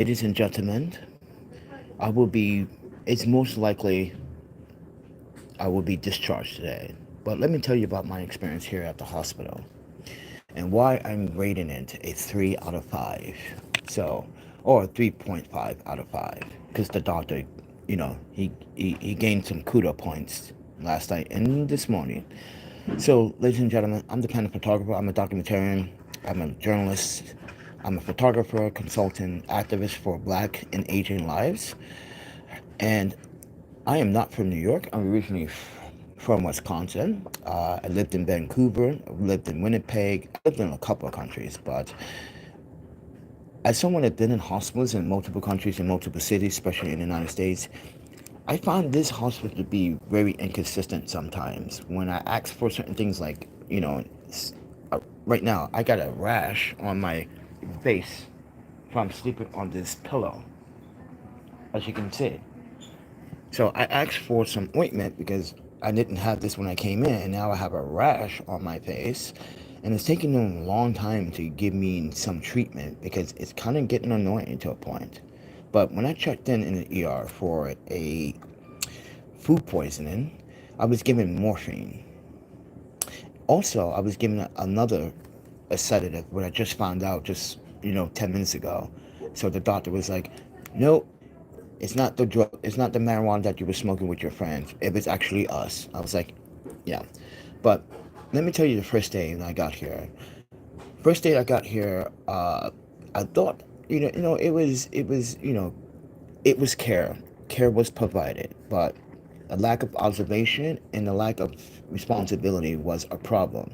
Ladies and gentlemen, I will be, it's most likely I will be discharged today. But let me tell you about my experience here at the hospital and why I'm rating it a 3 out of 5. So, or 3.5 out of 5. Because the doctor, he gained some kudo points last night and this morning. So, ladies and gentlemen, I'm the Panda Photographer. I'm a documentarian. I'm a journalist. I'm a photographer, consultant, activist for Black and Asian lives. And I am not from New York. I'm originally from Wisconsin. I lived in Vancouver. I lived in Winnipeg. I lived in a couple of countries. But as someone that been in hospitals in multiple countries, in multiple cities, especially in the United States, I find this hospital to be very inconsistent sometimes. When I ask for certain things like, right now, I got a rash on my face from sleeping on this pillow, as you can see. So I asked for some ointment because I didn't have this when I came in, and now I have a rash on my face. And it's taking them a long time to give me some treatment because it's kind of getting annoying to a point. But when I checked in the ER for a food poisoning, I was given morphine. Also, I was given another a sedative, what I just found out just 10 minutes ago. So the doctor was like, "No, it's not the drug. It's not the marijuana that you were smoking with your friends. It was actually us." I was like, "Yeah," but let me tell you the first day that I got here. First day I got here, I thought it was care. Care was provided, but a lack of observation and a lack of responsibility was a problem.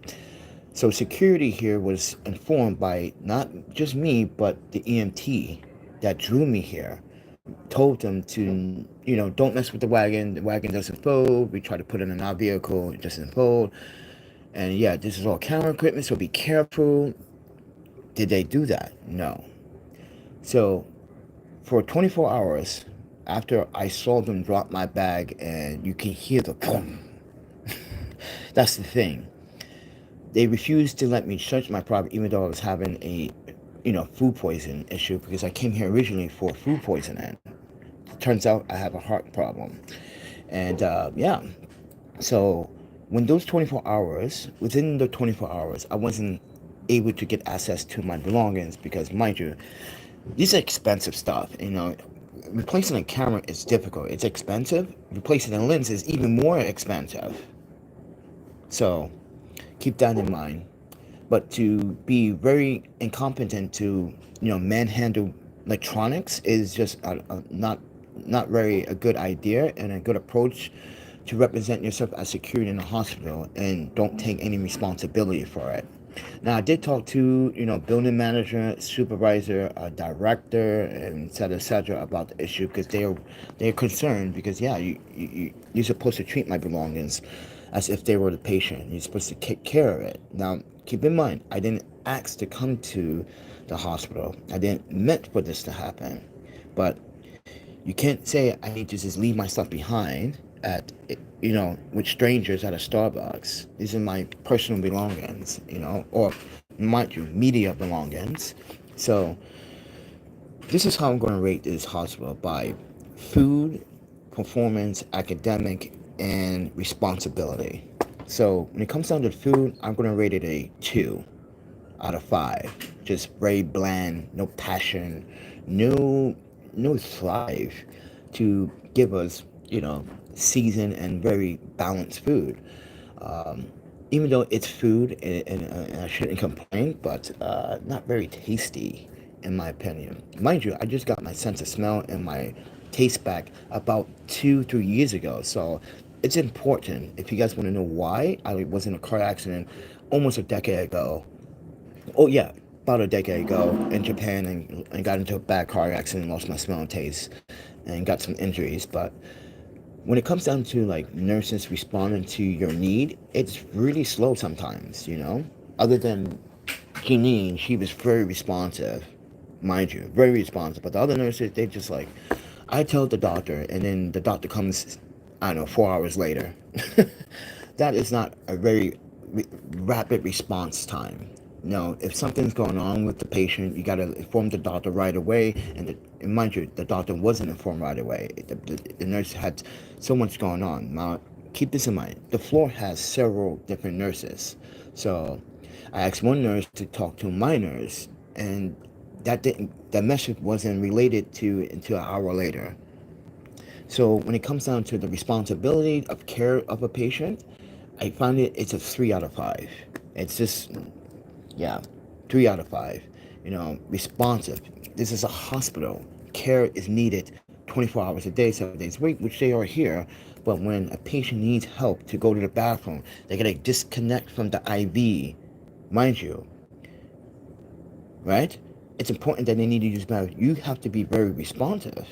So security here was informed by not just me, but the EMT that drew me here. Told them to, don't mess with the wagon. The wagon doesn't fold. We try to put it in our vehicle. It doesn't fold. And yeah, this is all camera equipment, so be careful. Did they do that? No. So for 24 hours after I saw them drop my bag and you can hear the boom, that's the thing. They refused to let me search my property even though I was having a food poison issue because I came here originally for food poisoning. Turns out I have a heart problem. And yeah, so when those 24 hours, within the 24 hours, I wasn't able to get access to my belongings because, mind you, these are expensive stuff. Replacing a camera is difficult. It's expensive. Replacing a lens is even more expensive. So keep that in mind. But to be very incompetent to manhandle electronics is just not very a good idea and a good approach to represent yourself as security in a hospital and don't take any responsibility for it. Now I did talk to building manager, supervisor, director, and etc. about the issue because they're concerned because yeah you're supposed to treat my belongings as if they were the patient. You're supposed to take care of it. Now keep in mind I didn't ask to come to the hospital. I didn't meant for this to happen, but you can't say I need to just leave my stuff behind at with strangers at a Starbucks. These are my personal belongings, or mind you, media belongings. So this is how I'm going to rate this hospital by food, performance, academic, and responsibility. So when it comes down to food, I'm going to rate it a 2 out of 5. Just very bland, no passion, no thrive to give us, seasoned and very balanced food. Um, Even though it's food and I shouldn't complain, but not very tasty in my opinion. Mind you, I just got my sense of smell and my taste back about 2, 3 years ago. So it's important. If you guys want to know why, I was in a car accident almost a decade ago. Oh yeah, about a decade ago in Japan and got into a bad car accident, lost my smell and taste, and got some injuries. But when it comes down to like nurses responding to your need, it's really slow sometimes. Other than Janine, she was very responsive, mind you, very responsive. But the other nurses, they just like, I tell the doctor, and then the doctor comes, I don't know, 4 hours later. That is not a very rapid response time. if something's going on with the patient, you got to inform the doctor right away. And mind you, the doctor wasn't informed right away. The nurse had so much going on. Now, keep this in mind. The floor has several different nurses. So I asked one nurse to talk to my nurse, and that message wasn't related to until an hour later. So when it comes down to the responsibility of care of a patient, I find it's a 3 out of 5. It's just, yeah, 3 out of 5. Responsive. This is a hospital. Care is needed 24 hours a day, 7 days a week, which they are here. But when a patient needs help to go to the bathroom, they gotta disconnect from the IV, mind you, right? It's important that they need to use the bathroom. You have to be very responsive,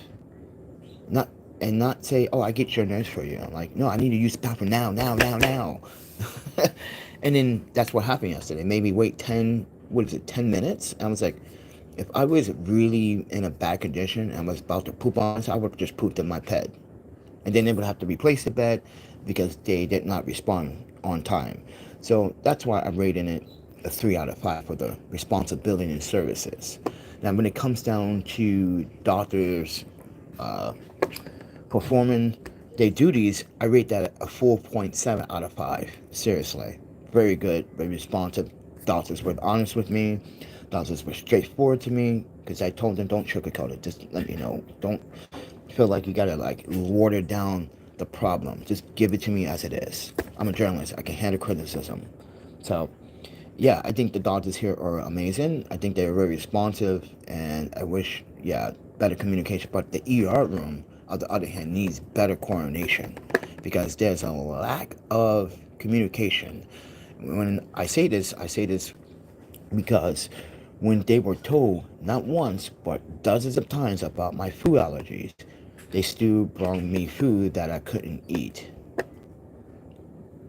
not not say, "Oh, I get your nurse for you." I'm like, "No, I need to use the bathroom now, now, now, now." And then that's what happened yesterday. Made me wait 10 minutes. And I was like, if I was really in a bad condition and I was about to poop on myself, I would have just pooped in my bed. And then they would have to replace the bed because they did not respond on time. So that's why I'm rating it a 3 out of 5 for the responsibility and services. Now, when it comes down to doctors uh, performing their duties, I rate that a 4.7 out of 5. Seriously. Very good, very responsive. Doctors were honest with me. Doctors were straightforward to me because I told them don't sugarcoat it. Just let me know. Don't feel like you gotta like water down the problem. Just give it to me as it is. I'm a journalist. I can handle criticism. So yeah, I think the doctors here are amazing. I think they're very responsive, and I wish, yeah, better communication. But the ER room, on the other hand, needs better coordination because there's a lack of communication. When I say this because when they were told, not once, but dozens of times about my food allergies, they still brought me food that I couldn't eat.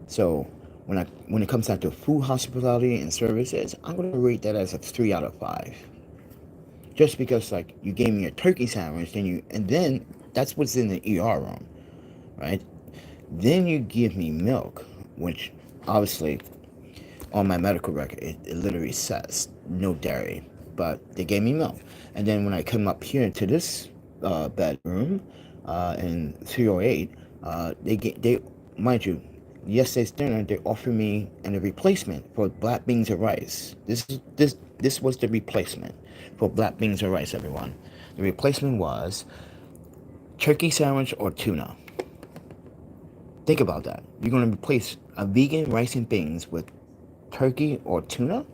So when it comes down to food hospitality and services, I'm gonna rate that as a 3 out of 5. Just because like you gave me a turkey sandwich, then that's what's in the ER room, right? Then you give me milk, which obviously on my medical record it literally says no dairy, but they gave me milk. And then when I come up here into this bedroom in 308, they mind you, yesterday's dinner they offered me a replacement for black beans and rice. This was the replacement for black beans and rice, everyone. The replacement was turkey sandwich or tuna. Think about that. You're gonna replace a vegan rice and beans with turkey or tuna?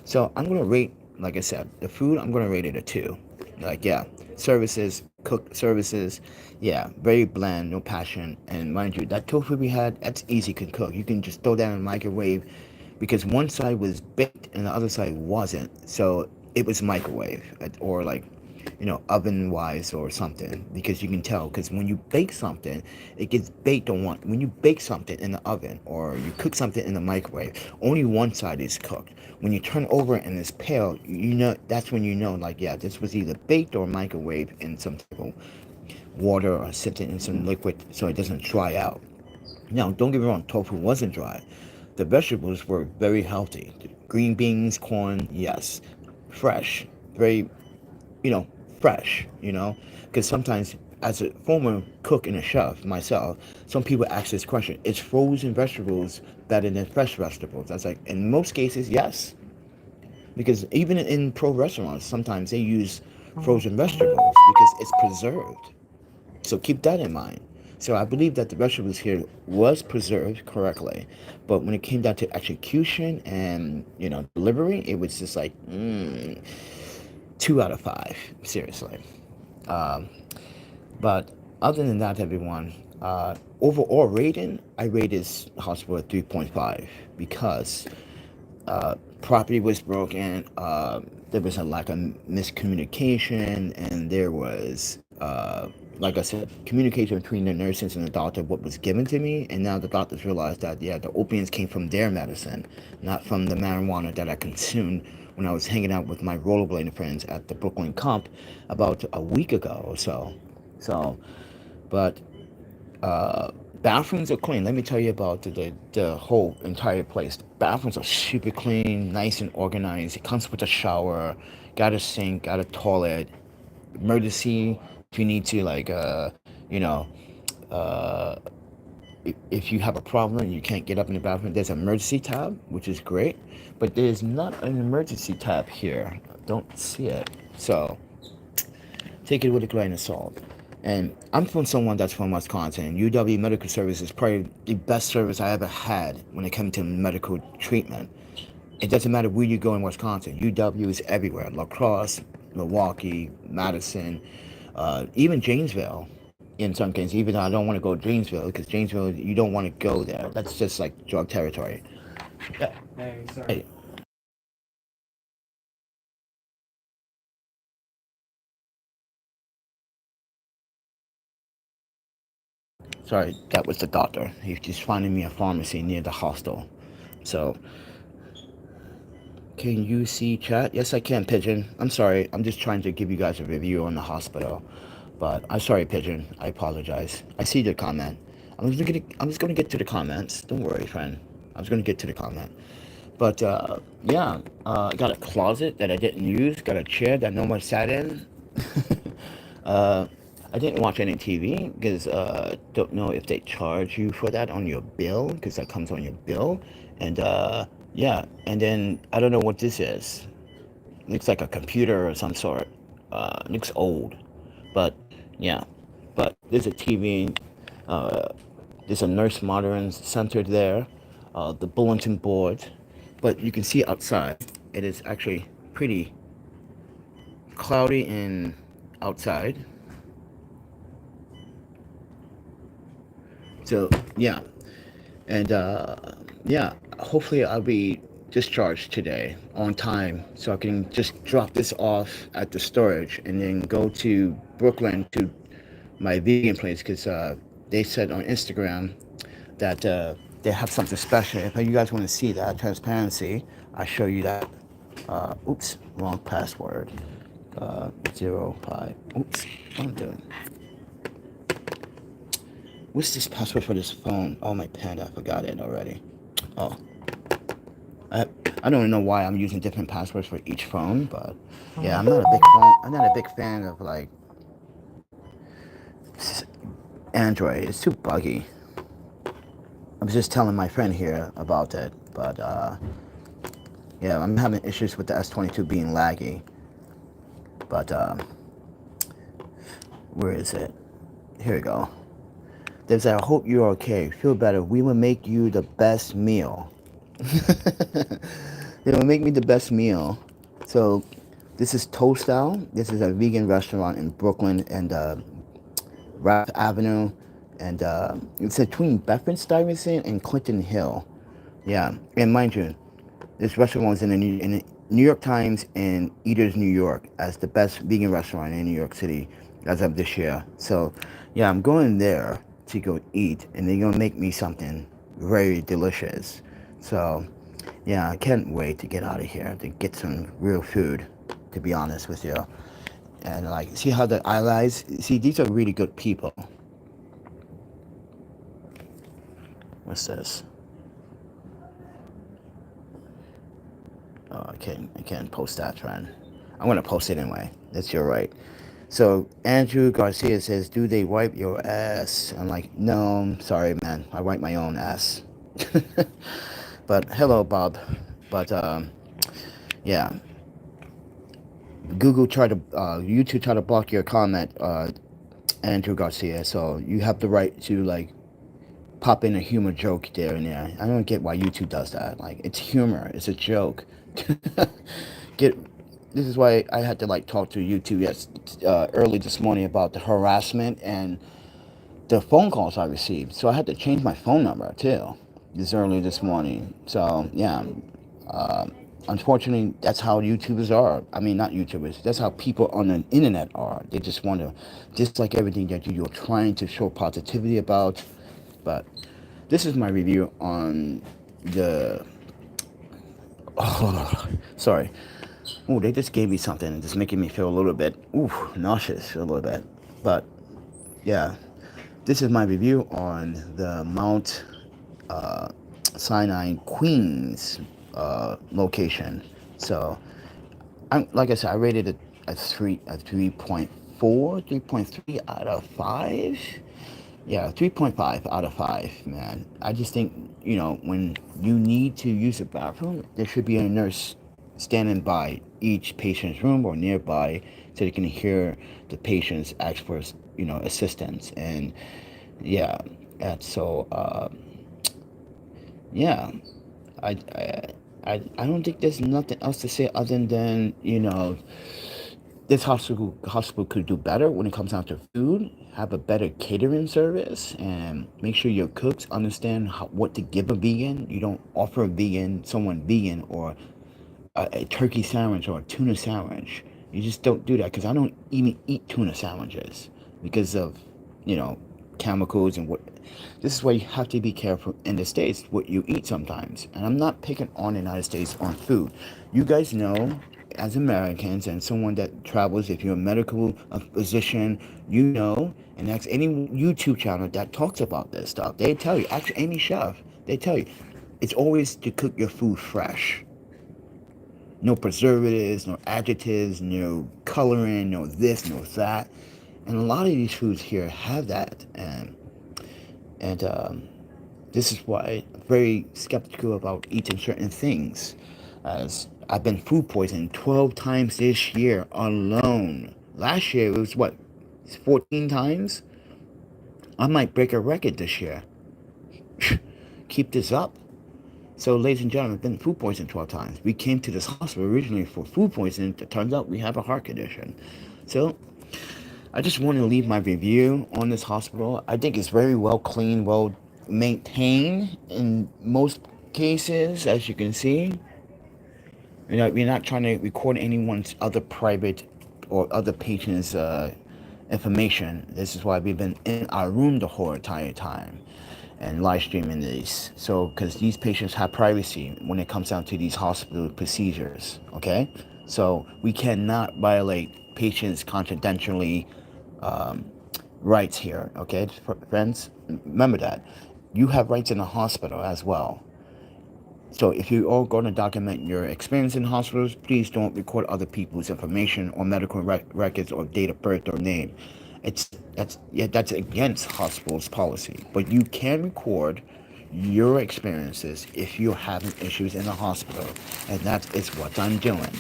So I'm gonna rate, like I said, the food. I'm gonna rate it a 2. Like yeah, services, cook services, yeah, very bland, no passion. And mind you, that tofu we had, that's easy to cook. You can just throw that in the microwave, because one side was baked and the other side wasn't. So it was microwave or like oven wise or something, because you can tell, because when you bake something it gets baked on one. When you bake something in the oven or you cook something in the microwave, only one side is cooked. When you turn over and it's pale, that's when like yeah, this was either baked or microwave in some type of water or sit in some liquid so it doesn't dry out. Now don't get me wrong, tofu wasn't dry. The vegetables were very healthy. Green beans, corn, yes, fresh, very you know, fresh, because sometimes as a former cook and a chef myself, some people ask this question: is frozen vegetables better than fresh vegetables? I was like, in most cases, yes, because even in pro restaurants, sometimes they use frozen vegetables because it's preserved. So keep that in mind. So I believe that the vegetables here was preserved correctly, but when it came down to execution and delivery, it was just like 2 out of 5. Seriously. Um, but other than that, everyone, overall rating, I rate this hospital at 3.5 because property was broken. There was a lack of miscommunication, and there was, like I said, communication between the nurses and the doctor, what was given to me. And now the doctors realized that, yeah, the opiates came from their medicine, not from the marijuana that I consumed when I was hanging out with my rollerblading friends at the Brooklyn Comp about a week ago or so. So, but Bathrooms are clean. Let me tell you about the whole entire place. The bathrooms are super clean, nice and organized. It comes with a shower, got a sink, got a toilet. Emergency if you need to you know uh, if you have a problem and you can't get up in the bathroom, there's an emergency tab, which is great. But there's not an emergency tab here. I don't see it. So take it with a grain of salt. And I'm from someone that's from Wisconsin. UW Medical Service is probably the best service I ever had when it comes to medical treatment. It doesn't matter where you go in Wisconsin. UW is everywhere. La Crosse, Milwaukee, Madison, even Janesville. In some cases, even though I don't want to go to Janesville, because Janesville, you don't want to go there. That's just like drug territory. Yeah. Hey, sorry. Hey, sorry, that was the doctor. He's just finding me a pharmacy near the hostel. So, can you see chat? Yes, I can, Pigeon. I'm sorry. I'm just trying to give you guys a review on the hospital. But I'm sorry, Pigeon. I apologize. I see the comment. I'm just gonna get to the comments. Don't worry, friend. I was gonna get to the comment. But yeah, I got a closet that I didn't use. Got a chair that no one sat in. uh, I didn't watch any TV because don't know if they charge you for that on your bill because that comes on your bill. And yeah, and then I don't know what this is. Looks like a computer or some sort. Looks old, but yeah. But there's a TV. Uh, there's a nurse modern centered there. The bulletin board, but you can see outside. It is actually pretty cloudy and outside. So yeah, and yeah, hopefully I'll be discharged today on time so I can just drop this off at the storage and then go to Brooklyn to my vegan place because they said on Instagram that they have something special. If you guys want to see that transparency, I'll show you that. Oops, wrong password. 05. Oops, what am I doing? What's this password for this phone? Oh, my panda, I forgot it already. Oh, I, I don't know why I'm using different passwords for each phone, but yeah, I'm not a big fan of like Android. It's too buggy. I was just telling my friend here about it, but yeah, I'm having issues with the S22 being laggy. But where is it? Here we go. There's I hope you're okay. Feel better. We will make you the best meal. They will make me the best meal. So this is Toast Style. This is a vegan restaurant in Brooklyn and Rath Avenue. And it's between Bedford-Stuyvesant and Clinton Hill. Yeah, and mind you, this restaurant was in the New York Times and Eaters New York as the best vegan restaurant in New York City as of this year. So, yeah, I'm going there to go eat, and they're gonna make me something very delicious. So, yeah, I can't wait to get out of here to get some real food. To be honest with you, and like, see how the allies? See, these are really good people. What's this? Oh, I can't post that, friend. I'm gonna post it anyway. That's your right. So Andrew Garcia says, "Do they wipe your ass?" I'm like, "No, I'm sorry, man. I wipe my own ass." But hello, Bob. But yeah, YouTube tried to block your comment, Andrew Garcia. So you have the right to like pop in a humor joke there and there. I don't get why YouTube does that. Like, it's humor. It's a joke. Get. This is why I had to like talk to YouTube early this morning about the harassment and the phone calls I received. So I had to change my phone number too, this early this morning. So yeah, uh, unfortunately, that's how YouTubers are. I mean, not YouTubers. That's how people on the internet are. They just want to dislike everything that you're trying to show positivity about. But this is my review on the. Oh, sorry. Oh, they just gave me something, just making me feel a little bit, nauseous a little bit. But yeah, This is my review on the Mount uh, Sinai Queens location. So, like I said, I rated it a 3.4, 3.3 out of 5. Yeah, 3.5 out of 5, man. I just think, when you need to use a bathroom, there should be a nurse standing by each patient's room or nearby so they can hear the patients ask for, assistance. And yeah, that's so, yeah, I, I, I don't think there's nothing else to say other than, this hospital could do better when it comes down to food, have a better catering service, and make sure your cooks understand what to give a vegan. You don't offer someone vegan or a turkey sandwich or a tuna sandwich. You just don't do that, because I don't even eat tuna sandwiches because of, you know, chemicals and what. This is why you have to be careful in the States what you eat sometimes. And I'm not picking on the United States on food. You guys know, as Americans and someone that travels, if you're a medical physician, and that's any YouTube channel that talks about this stuff. They tell you, actually, any chef, they tell you, it's always to cook your food fresh. No preservatives, no adjectives, no coloring, no this, no that. And a lot of these foods here have that. And this is why I'm very skeptical about eating certain things. As I've been food poisoned 12 times this year alone. Last year it was what, 14 times? I might break a record this year. Keep this up. So, ladies and gentlemen, I've been food poisoned 12 times. We came to this hospital originally for food poisoning. It turns out we have a heart condition. So, I just want to leave my review on this hospital. I think it's very well clean, well maintained in most cases, as you can see. We're not trying to record anyone's other private or other patients' information. This is why we've been in our room the whole entire time and live streaming these. So, because these patients have privacy when it comes down to these hospital procedures, okay? So, we cannot violate patients' confidentially rights here, okay, friends? Remember that. You have rights in the hospital as well. So if you are going to document your experience in hospitals, please don't record other people's information or medical records or date of birth or name. That's against hospitals policy. But you can record your experiences if you're having issues in the hospital, and that is what I'm doing.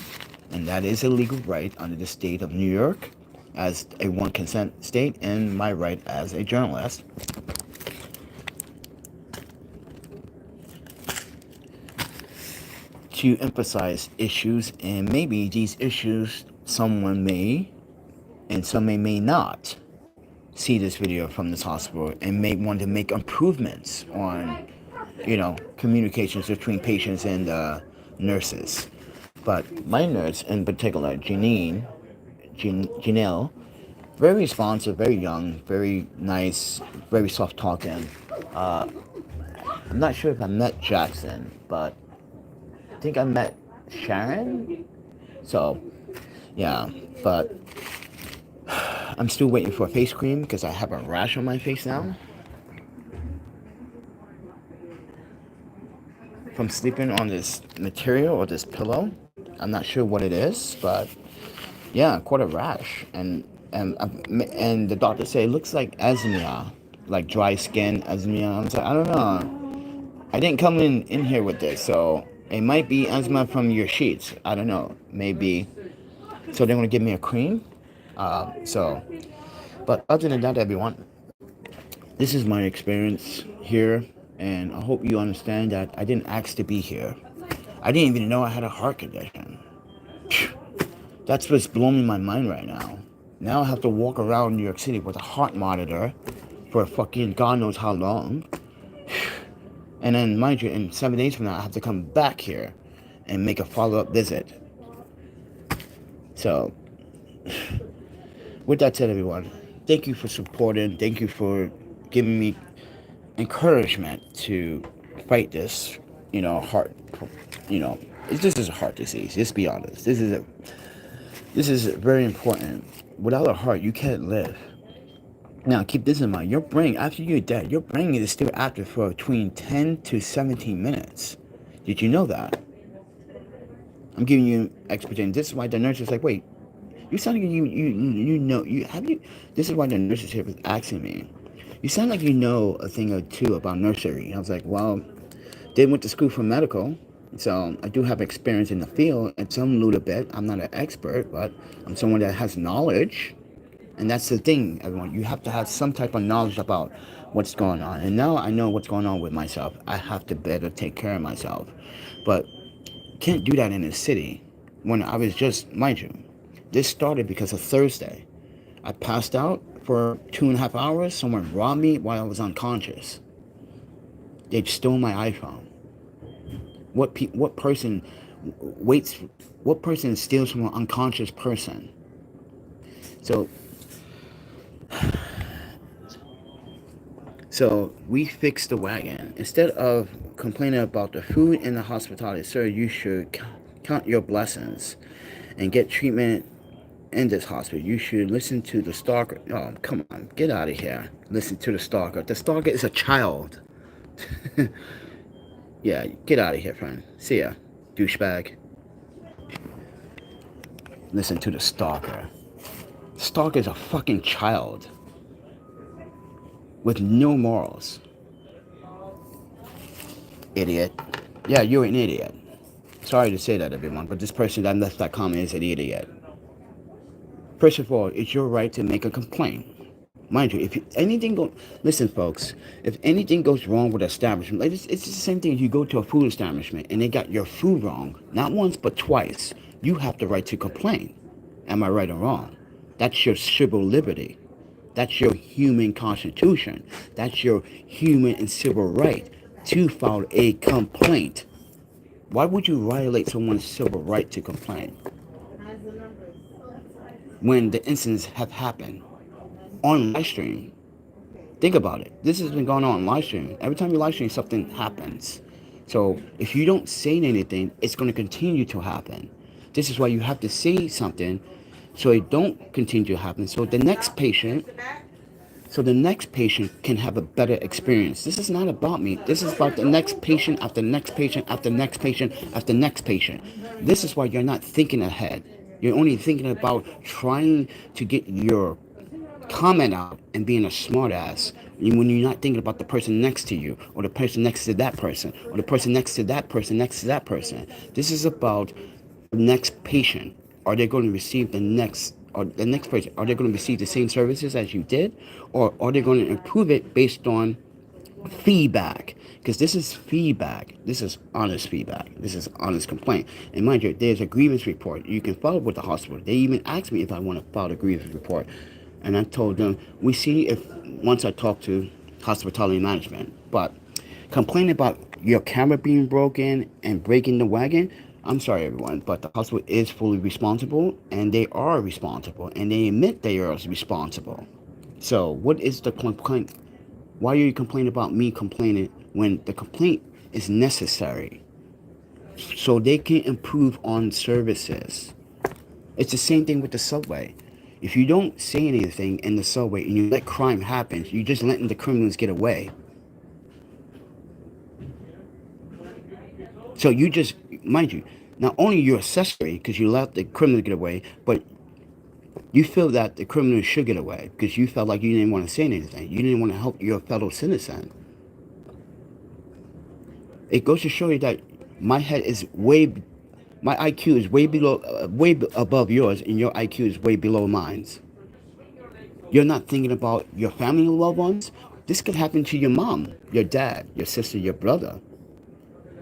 And that is a legal right under the state of New York as a one consent state, and my right as a journalist to emphasize issues, and maybe these issues someone may and some may not see this video from this hospital and may want to make improvements on, communications between patients and nurses. But my nurse in particular, Janelle, very responsive, very young, very nice, very soft talking. I'm not sure if I met Jackson, but I think I met Sharon. So, yeah, but I'm still waiting for a face cream because I have a rash on my face now from sleeping on this material or this pillow. I'm not sure what it is, but yeah, quite a rash. And the doctor said it looks like eczema, like dry skin eczema. I was like, I don't know. I didn't come in here with this, so it might be eczema from your sheets. I don't know, maybe. So they're gonna give me a cream. But other than that, everyone, this is my experience here, and I hope you understand that I didn't ask to be here. I didn't even know I had a heart condition. That's what's blowing my mind right now. Now I have to walk around New York City with a heart monitor for fucking God knows how long. And then, mind you, in 7 days from now, I have to come back here and make a follow-up visit. So, with that said, everyone, thank you for supporting. Thank you for giving me encouragement to fight this, heart, this is a heart disease. Just be honest. This is very important. Without a heart, you can't live. Now, keep this in mind. Your brain, after you're dead, your brain is still active for between 10 to 17 minutes. Did you know that? I'm giving you explanation. This is why the nurse is like, wait, you sound like you know, you have you. This is why the nurse is here was asking me. You sound like you know a thing or two about nursery. I was like, well, they went to school for medical, so I do have experience in the field and some little bit. I'm not an expert, but I'm someone that has knowledge. And that's the thing, everyone. You have to have some type of knowledge about what's going on. And now I know what's going on with myself. I have to better take care of myself. But can't do that in the city when I was just, mind you, this started because of Thursday. I passed out for 2.5 hours. Someone robbed me while I was unconscious. They stole my iPhone. What person waits? What person steals from an unconscious person? So So we fixed the wagon. Instead of complaining about the food in the hospitality, sir, you should count your blessings and get treatment in this hospital. You should listen to the stalker. Oh, come on, get out of here. Listen to the stalker. The stalker is a child. Yeah, get out of here, friend. See ya, douchebag. Listen to the stalker. Stalker is a fucking child with no morals. Idiot. Yeah, you're an idiot. Sorry to say that, everyone, but this person that left that comment is an idiot. First of all, it's your right to make a complaint. Mind you, if anything goes, listen, folks, if anything goes wrong with the establishment, like it's the same thing. If you go to a food establishment and they got your food wrong, not once but twice, you have the right to complain. Am I right or wrong? That's your civil liberty. That's your human constitution. That's your human and civil right to file a complaint. Why would you violate someone's civil right to complain when the incidents have happened on live stream? Think about it. This has been going on live stream. Every time you live stream, something happens. So if you don't say anything, it's going to continue to happen. This is why you have to say something so it don't continue to happen. So the next patient can have a better experience. This is not about me. This is about the next patient after next patient after next patient after next patient. This is why you're not thinking ahead. You're only thinking about trying to get your comment out and being a smartass when you're not thinking about the person next to you or the person next to that person or the person next to that person next to that person. This is about the next patient. Are they going to receive the next person? Are they going to receive the same services as you did, or are they going to improve it based on feedback? Because this is feedback. This is honest feedback. This is honest complaint. And mind you, there's a grievance report you can file with the hospital. They even asked me if I want to file a grievance report, and I told them we see if once I talk to hospitality management. But complaining about your camera being broken and breaking the wagon, I'm sorry, everyone, but the hospital is fully responsible, and they are responsible, and they admit they are responsible. So, what is the complaint? Why are you complaining about me complaining when the complaint is necessary so they can improve on services? It's the same thing with the subway. If you don't say anything in the subway and you let crime happen, you're just letting the criminals get away. So you just, mind you, not only you're accessory because you let the criminal get away, but you feel that the criminal should get away because you felt like you didn't want to say anything. You didn't want to help your fellow citizen. It goes to show you that my head is my IQ is way below, way above yours, and your IQ is way below mine's. You're not thinking about your family and loved ones. This could happen to your mom, your dad, your sister, your brother.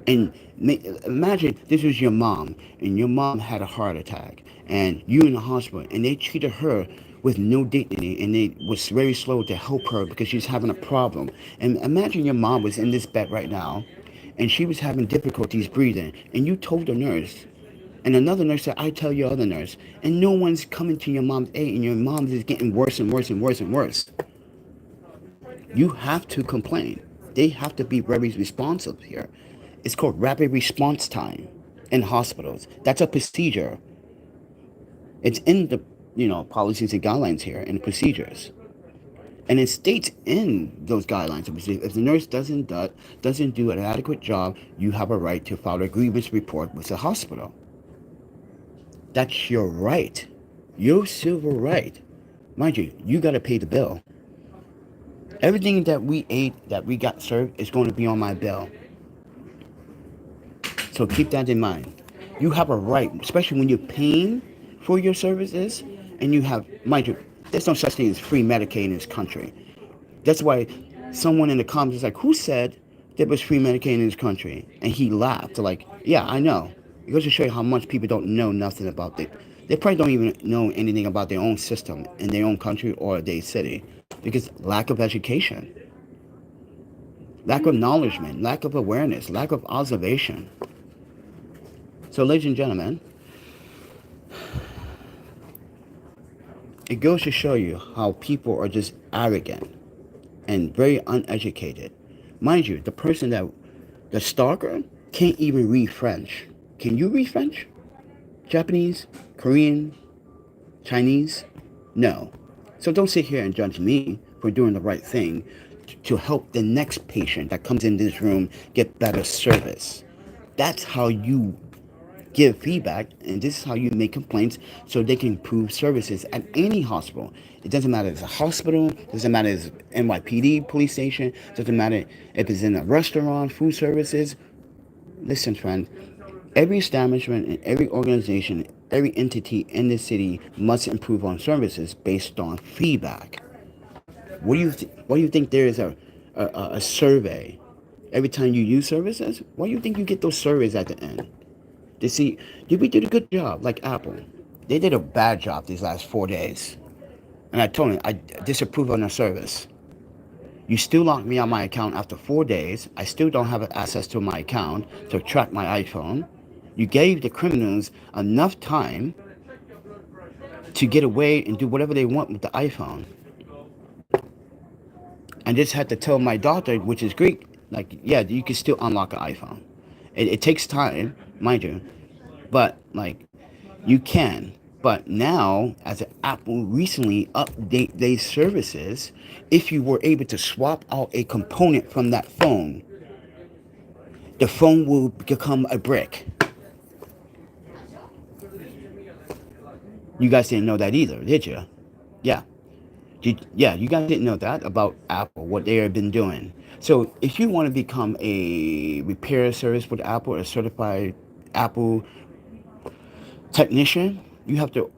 And imagine this was your mom, and your mom had a heart attack, and you in the hospital, and they treated her with no dignity, and they was very slow to help her because she's having a problem. And imagine your mom was in this bed right now, and she was having difficulties breathing, and you told the nurse, and another nurse said, I tell your other nurse, and no one's coming to your mom's aid, and your mom is getting worse and worse and worse and worse. You have to complain. They have to be very responsive here. It's called rapid response time in hospitals. That's a procedure. It's in the policies and guidelines here and procedures. And it states in those guidelines, if the nurse doesn't do an adequate job, you have a right to file a grievance report with the hospital. That's your right, your civil right. Mind you, you got to pay the bill. Everything that we ate, that we got served, is going to be on my bill. So keep that in mind. You have a right, especially when you're paying for your services, and you have, mind you, there's no such thing as free Medicaid in this country. That's why someone in the comments is like, who said there was free Medicaid in this country? And he laughed. They're like, yeah, I know. It goes to show you how much people don't know nothing about it. They probably don't even know anything about their own system in their own country or their city because lack of education, lack of acknowledgement, lack of awareness, lack of observation. So, ladies and gentlemen, it goes to show you how people are just arrogant and very uneducated. Mind you, the stalker can't even read French. Can you read French? Japanese? Korean? Chinese? No. So don't sit here and judge me for doing the right thing to help the next patient that comes in this room get better service. That's how you give feedback, and this is how you make complaints so they can improve services at any hospital. It doesn't matter if it's a hospital, doesn't matter if it's NYPD police station, doesn't matter if it's in a restaurant, food services. Listen, friend, every establishment and every organization, every entity in the city must improve on services based on feedback. What do you think there is a survey every time you use services? Why do you think you get those surveys at the end? To see, did we do a good job like Apple? They did a bad job these last 4 days. And I told them I disapprove on their service. You still locked me on my account after 4 days. I still don't have access to my account to track my iPhone. You gave the criminals enough time to get away and do whatever they want with the iPhone. I just had to tell my daughter, which is Greek, like, yeah, you can still unlock an iPhone. It takes time, mind you, but like, you can. But now, as Apple recently update their services, if you were able to swap out a component from that phone, the phone will become a brick. You guys didn't know that either, did you? Yeah. You guys didn't know that about Apple, what they have been doing. So if you want to become a repair service with Apple, a certified Apple technician, you have to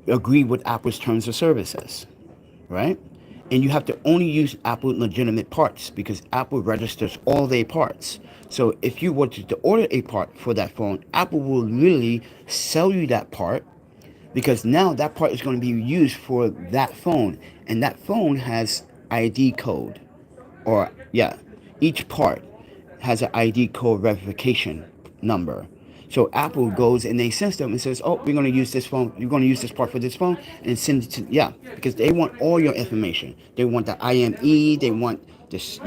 agree with Apple's terms of services, right? And you have to only use Apple legitimate parts because Apple registers all their parts. So if you were to order a part for that phone, Apple will literally sell you that part because now that part is going to be used for that phone, and that phone has ID code, or yeah, each part has an ID code verification number. So Apple goes in their system and says, "Oh, we're going to use this phone. You're going to use this part for this phone," and send it to because they want all your information. They want the IME. They want this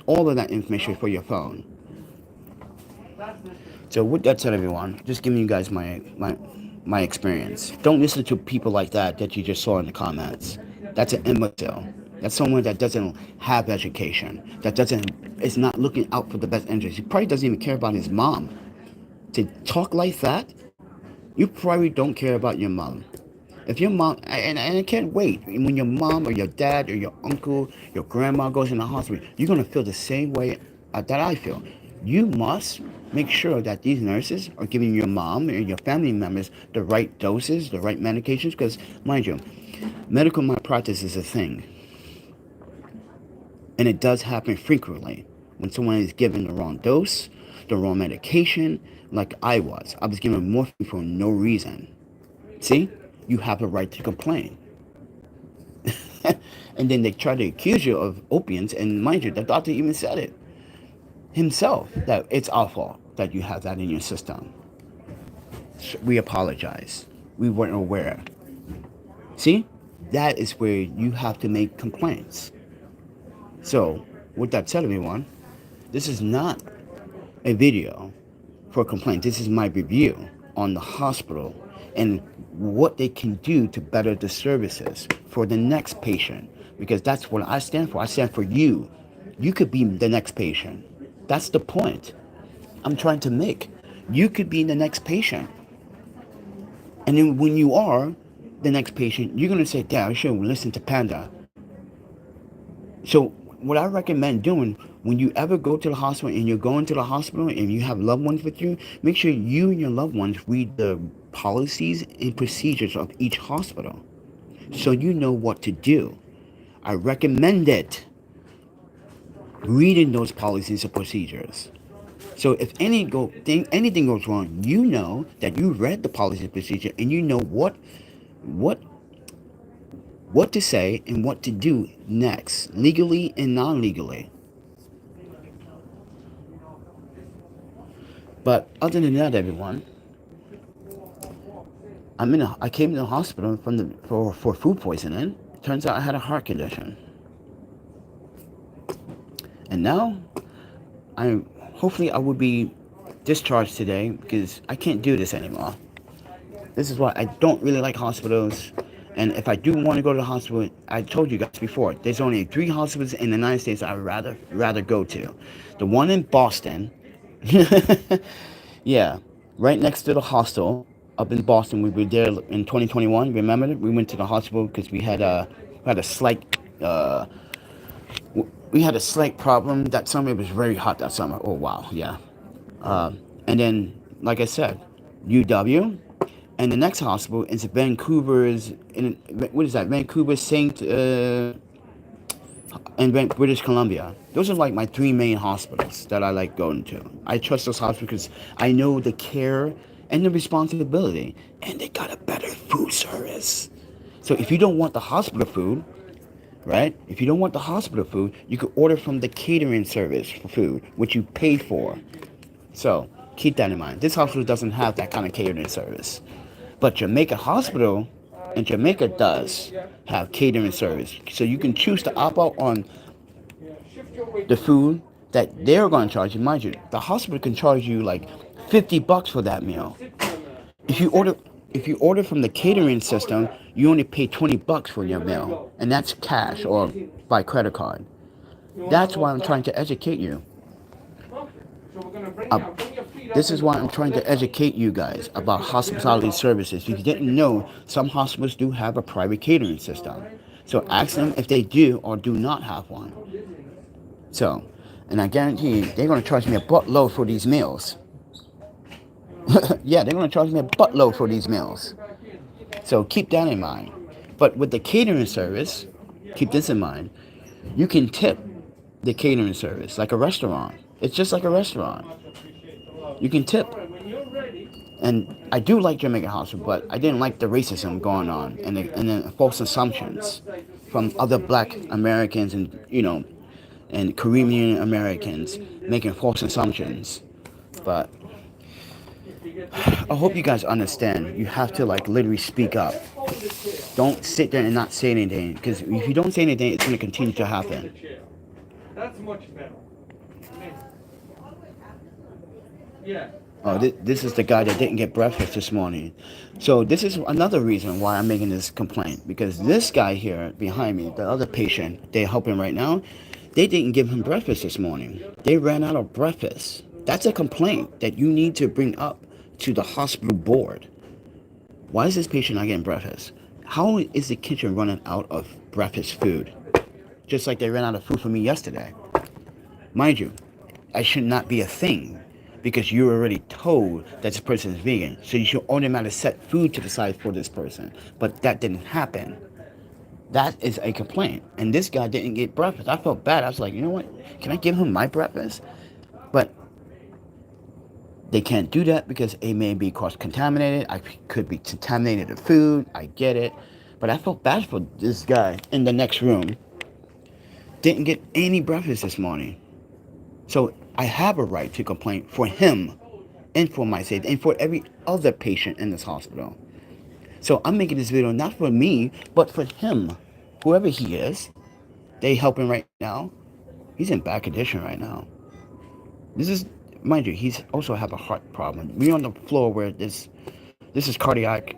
all of that information for your phone. So with that said, everyone, just giving you guys my experience. Don't listen to people like that you just saw in the comments. That's an imbecile. That's someone that doesn't have education. That is not looking out for the best interest. He probably doesn't even care about his mom. To talk like that, you probably don't care about your mom. If your mom, and I can't wait, when your mom or your dad or your uncle, your grandma goes in the hospital, you're going to feel the same way that I feel. You must make sure that these nurses are giving your mom and your family members the right doses, the right medications, because, mind you, medical malpractice is a thing. And it does happen frequently when someone is given the wrong dose, the wrong medication, like I was. I was given morphine for no reason. See? You have a right to complain. And then they try to accuse you of opiates, and mind you, the doctor even said it himself, that it's our fault that you have that in your system. We apologize. We weren't aware. See? That is where you have to make complaints. So, with that said, everyone, this is not a video for complaint. This is my review on the hospital and what they can do to better the services for the next patient, because that's what I stand for. I stand for you. You could be the next patient. That's the point I'm trying to make. You could be the next patient. And then when you are the next patient, you're going to say, damn, I should listen to Panda. So what I recommend doing when you ever go to the hospital and you're going to the hospital and you have loved ones with you, make sure you and your loved ones read the policies and procedures of each hospital so you know what to do. I recommend it. Reading those policies and procedures. So if anything goes wrong, you know that you read the policy and procedure and you know what what to say and what to do next, legally and non-legally. But other than that, everyone, I came to the hospital for food poisoning. Turns out I had a heart condition, and now hopefully I will be discharged today because I can't do this anymore. This is why I don't really like hospitals. And if I do want to go to the hospital, I told you guys before, there's only 3 hospitals in the United States I'd rather go to. The one in Boston, yeah, right next to the hostel up in Boston. We were there in 2021. Remember? We went to the hospital because we had a slight we had a slight problem that summer. It was very hot that summer. Oh wow, yeah. And then, like I said, UW, and the next hospital is Vancouver's. What is that? Vancouver Saint and British Columbia. Those are like my 3 main hospitals that I like going to. I trust those hospitals because I know the care and the responsibility, and they got a better food service. So if you don't want the hospital food, right? If you don't want the hospital food, you could order from the catering service for food, which you pay for. So keep that in mind. This hospital doesn't have that kind of catering service. But Jamaica Hospital in Jamaica does have catering service. So you can choose to opt out on the food that they're going to charge you. Mind you, the hospital can charge you like $50 for that meal. If you order from the catering system, you only pay $20 for your meal, and that's cash or by credit card. That's why I'm trying to educate you. Uh, this is why I'm trying to educate you guys about hospitality services. If you didn't know, some hospitals do have a private catering system. So ask them if they do or do not have one. So, and I guarantee you, they're going to charge me a buttload for these meals. Yeah, they're going to charge me a buttload for these meals. So keep that in mind. But with the catering service, keep this in mind. You can tip the catering service like a restaurant. It's just like a restaurant. You can tip. And I do like Jamaican Hospital, but I didn't like the racism going on and the false assumptions from other black Americans and Caribbean Americans making false assumptions. But I hope you guys understand. You have to literally speak up. Don't sit there and not say anything, because if you don't say anything, it's going to continue to happen. That's much better. Yeah. Oh, this is the guy that didn't get breakfast this morning. So this is another reason why I'm making this complaint, because this guy here behind me, the other patient they're helping right now, they didn't give him breakfast this morning. They ran out of breakfast. That's a complaint that you need to bring up to the hospital board. Why is this patient not getting breakfast? How is the kitchen running out of breakfast food? Just like they ran out of food for me yesterday. Mind you, I should not be a thing, because you're already told that this person is vegan. So you should automatically set food to the side for this person. But that didn't happen. That is a complaint. And this guy didn't get breakfast. I felt bad. I was like, you know what? Can I give him my breakfast? But they can't do that because it may be cross-contaminated. I could be contaminated food. I get it. But I felt bad for this guy in the next room. Didn't get any breakfast this morning. So I have a right to complain for him and for my safety and for every other patient in this hospital. So I'm making this video not for me, but for him. Whoever he is, they helping right now. He's in bad condition right now. This is, mind you, he's also have a heart problem. We're on the floor where this is cardiac.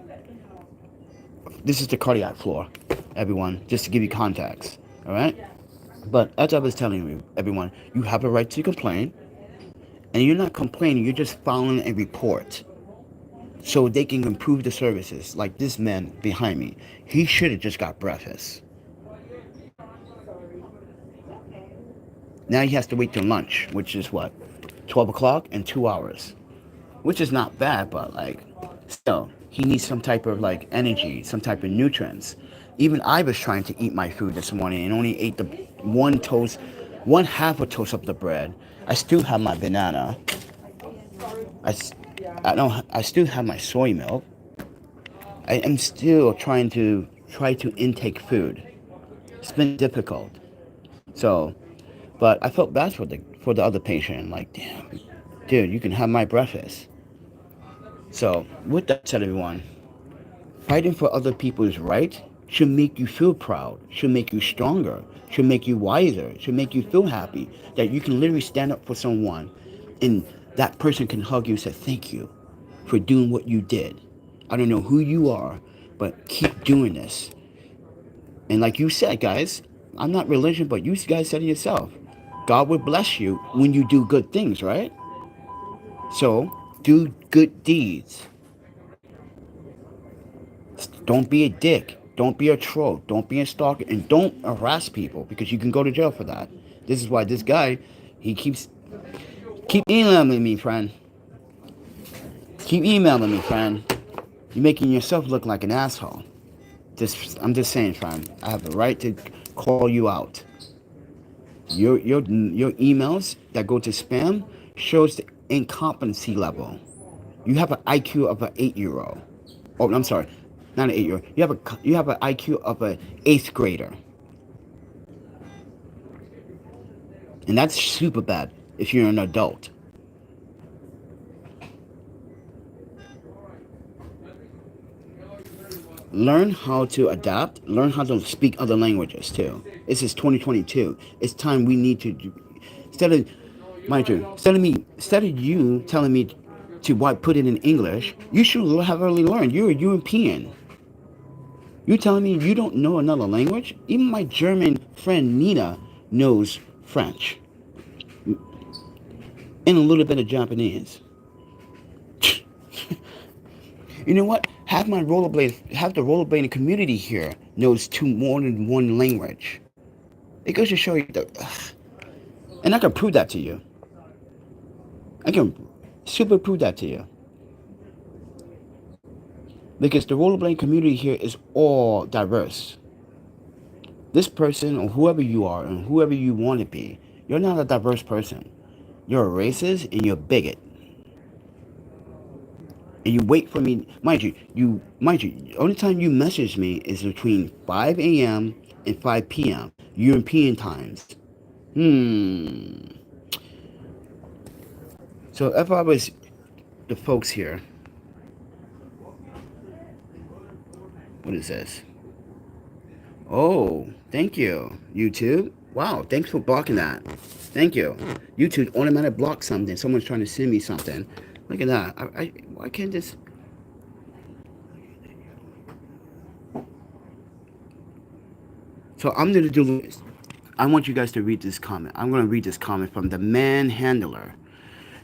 This is the cardiac floor, everyone, just to give you context. All right. But as I was telling you, everyone, you have a right to complain, and you're not complaining. You're just filing a report so they can improve the services. Like this man behind me, he should have just got breakfast. Now he has to wait till lunch, which is what, 12 o'clock in 2 hours, which is not bad, but like, still, he needs some type of like energy, some type of nutrients. Even I was trying to eat my food this morning and only ate the one toast, one half a toast of the bread. I still have my banana. I, I don't. I still have my soy milk. I am still try to intake food. It's been difficult. So, but I felt bad for the other patient. Like, damn, dude, you can have my breakfast. So, with that said, everyone, fighting for other people's right should make you feel proud, should make you stronger, should make you wiser, should make you feel happy that you can literally stand up for someone and that person can hug you and say thank you for doing what you did. I don't know who you are, but keep doing this. And like you said, guys, I'm not religion, but you guys said it yourself. God will bless you when you do good things, right? So do good deeds. Don't be a dick. Don't be a troll. Don't be a stalker. And don't harass people because you can go to jail for that. This is why this guy, he keep emailing me, friend. Keep emailing me, friend. You're making yourself look like an asshole. I'm just saying, friend. I have the right to call you out. Your emails that go to spam shows the incompetency level. You have an IQ of an 8-year-old. Oh, I'm sorry, not an 8-year-old. You have an IQ of an eighth grader, and that's super bad if you're an adult. Learn how to adapt. Learn how to speak other languages too. This is 2022. It's time we need to instead of mind you, instead of you telling me to what put it in English, you should have already learned. You're a European. You telling me you don't know another language? Even my German friend Nina knows French and a little bit of Japanese. You know what? Half the rollerblading community here knows more than one language. It goes to show you that, and I can prove that to you. I can super prove that to you. Because the rollerblading community here is all diverse. This person or whoever you are and whoever you want to be, you're not a diverse person. You're a racist and you're a bigot. And you wait for me, the only time you message me is between 5 a.m. and 5 p.m. European times. So if I was the folks here, what is this? Oh, thank you, YouTube. Wow, thanks for blocking that. Thank you. YouTube automatically blocked something. Someone's trying to send me something. Look at that. Why can't this? So I'm gonna do. I want you guys to read this comment. I'm gonna read this comment from the Manhandler.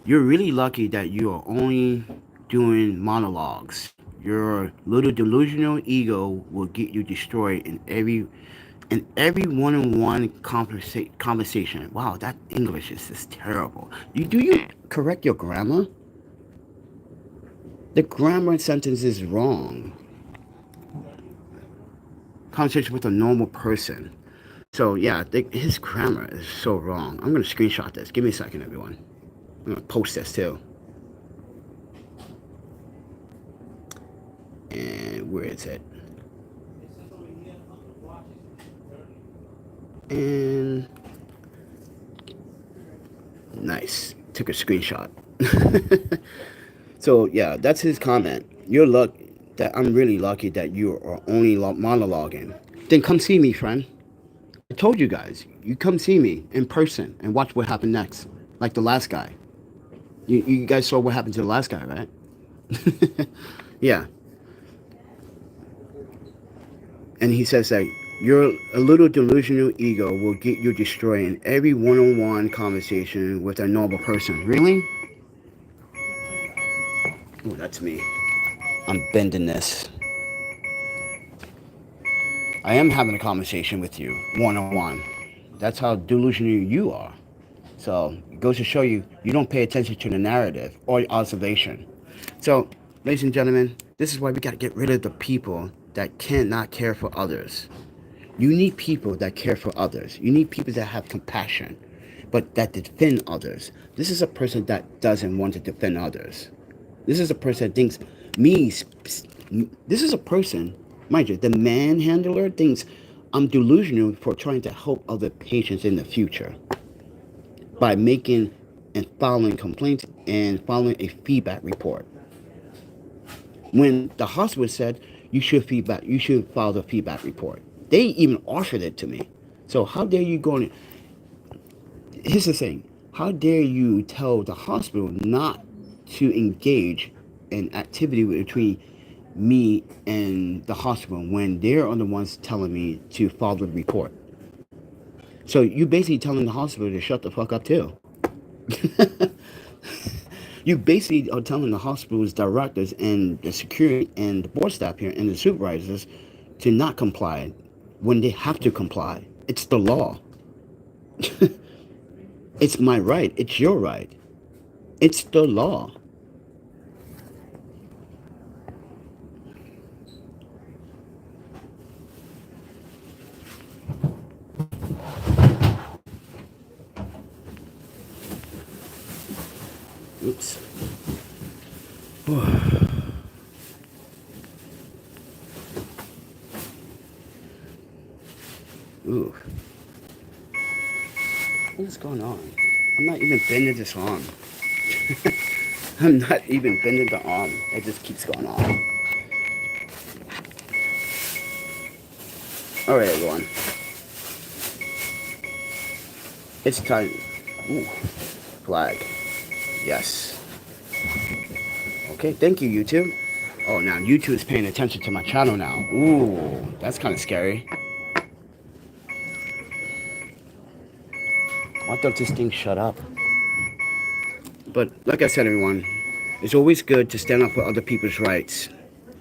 You're really lucky that you are only doing monologues. Your little delusional ego will get you destroyed in every one-on-one conversation. Wow, that English is just terrible. Do you correct your grammar? The grammar sentence is wrong. Conversation with a normal person. So yeah, his grammar is so wrong. I'm gonna screenshot this. Give me a second, everyone. I'm gonna post this too. And where is it? And nice. Took a screenshot. So yeah, that's his comment. You're lucky that I'm really lucky that you are only monologuing. Then come see me, friend. I told you guys, you come see me in person and watch what happened next. Like the last guy. You guys saw what happened to the last guy, right? Yeah. And he says that Your a little delusional ego will get you destroyed in every one-on-one conversation with a normal person. Really? Oh, that's me. I'm bending this. I am having a conversation with you one-on-one. That's how delusional you are. So it goes to show you you don't pay attention to the narrative or observation. So, ladies and gentlemen, this is why we got to get rid of the people that cannot care for others. You need people that care for others. You need people that have compassion, but that defend others. This is a person that doesn't want to defend others. This is a person that thinks me. This is a person, mind you, the manhandler thinks I'm delusional for trying to help other patients in the future by making and filing complaints and filing a feedback report. When the hospital said you should file the feedback report. They even offered it to me. So how dare you go? Here's the thing: how dare you tell the hospital not to engage in activity between me and the hospital when they're the ones telling me to file the report? So you basically telling the hospital to shut the fuck up too. You basically are telling the hospital's directors and the security and the board staff here and the supervisors to not comply when they have to comply. It's the law. It's my right. It's your right. It's the law. Oops. Ooh. What is going on? I'm not even bending this arm. I'm not even bending the arm. It just keeps going on. All right, everyone. It's time. Ooh. Flag. Yes. Okay, thank you, YouTube. Oh, now YouTube is paying attention to my channel now. Ooh, that's kind of scary. Why don't this thing shut up? But like I said, everyone, it's always good to stand up for other people's rights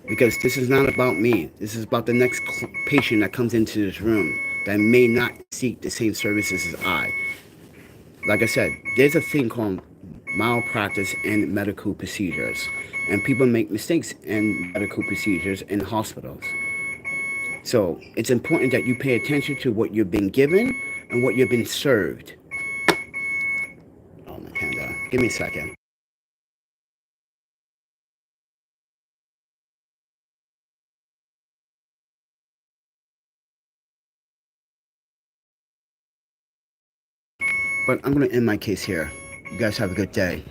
because this is not about me. This is about the next patient that comes into this room that may not seek the same services as I. Like I said, there's a thing called malpractice in medical procedures, and people make mistakes in medical procedures in hospitals. So it's important that you pay attention to what you've been given and what you've been served. Oh, my panda. Give me a second. But I'm going to end my case here. You guys have a good day.